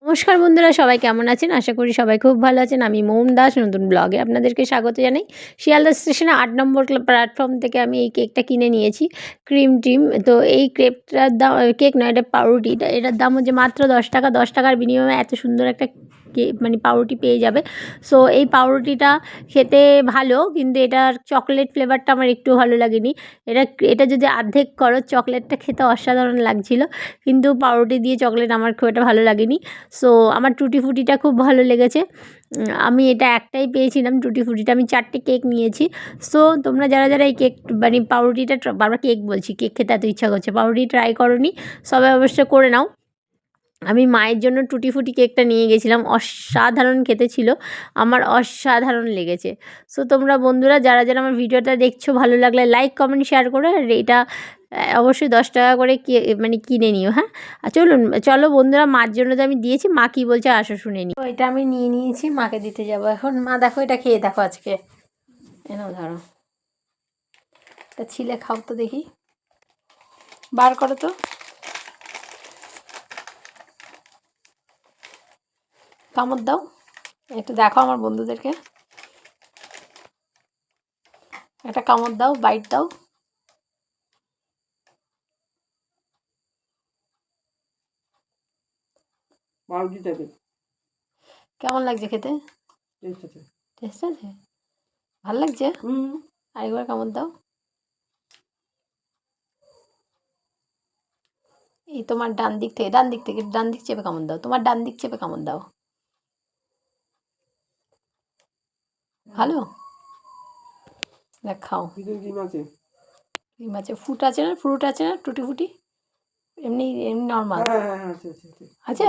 নমস্কার বন্ধুরা, সবাই কেমন আছেন? আশা করি সবাই খুব ভালো আছেন। আমি মৌম দাস নতুন ব্লগে আপনাদেরকে স্বাগত জানাই। শিয়ালদা স্টেশনে ৮ নম্বর প্ল্যাটফর্ম থেকে আমি এই কেকটা কিনে নিয়েছি, ক্রিম টিম। তো এই কেকটার দাম, কেক নয় এটা পাউরুটি, এটার দাম হচ্ছে মাত্র 10 টাকা। 10 টাকার বিনিময়ে এত সুন্দর একটা মানে পাউরুটি পেয়ে যাবে। সো এই পাউরুটিটা খেতে ভালো, কিন্তু এটার চকলেট ফ্লেভারটা আমার একটু ভালো লাগেনি। এটা যদি অর্ধেক করো, চকলেটটা খেতে অসাধারণ লাগছিল, কিন্তু পাউরুটি দিয়ে চকলেট আমার খুব একটা ভালো লাগেনি। সো আমার টুটি ফুটিটা খুব ভালো লেগেছে। আমি এটা একটাই পেয়েছিলাম, টুটি ফুটিটা। আমি 4টে কেক নিয়েছি। সো তোমরা যারা যারা এই কেক মানে পাউরুটিটা, বারবার কেক বলছি, কেক খেতে এত ইচ্ছা করছে, পাউরুটি ট্রাই করোনি সবাই অবশ্যই করে নাও। আমি মায়ের জন্য টুটি ফুটি কেকটা নিয়ে গেছিলাম, অসাধারণ খেতে ছিল, আমার অসাধারণ লেগেছে। সো তোমরা বন্ধুরা যারা যারা আমার ভিডিওটা দেখছো, ভালো লাগলে লাইক কমেন্ট শেয়ার করে, আর এটা অবশ্যই 10 টাকা করে মানে কিনে নিও। হ্যাঁ, আর চলো বন্ধুরা, মার জন্য তো আমি দিয়েছি, মা কী বলছে আসো শুনে নিই। তো এটা আমি নিয়ে নিয়েছি, মাকে দিতে যাবো এখন। মা দেখো, এটা খেয়ে দেখো আজকে, এনাও ধরো, এটা ছিলে খাও তো দেখি, বার করো তো। কামড় দাও, একটু দেখো আমার বন্ধুদেরকে, একটা কামড় দাও, বাইট দাও। কেমন লাগছে খেতে? টেস্ট আছে, ভালো লাগছে। আরেকবার কামড় দাও। এই তোমার ডান দিক থেকে, ডান দিক চেপে কামড় দাও, তোমার ডান দিক চেপে কামড় দাও। ভালো, দেখ খাও। ক্রিম আছে, ফ্রুট আছে না, টুটি ফুটি, এমনি এমনি নর্মাল আছে।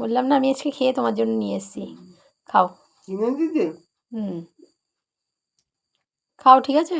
বললাম না, আমি আজকে খেয়ে তোমার জন্য নিয়ে এসেছি, খাও। খাও, ঠিক আছে।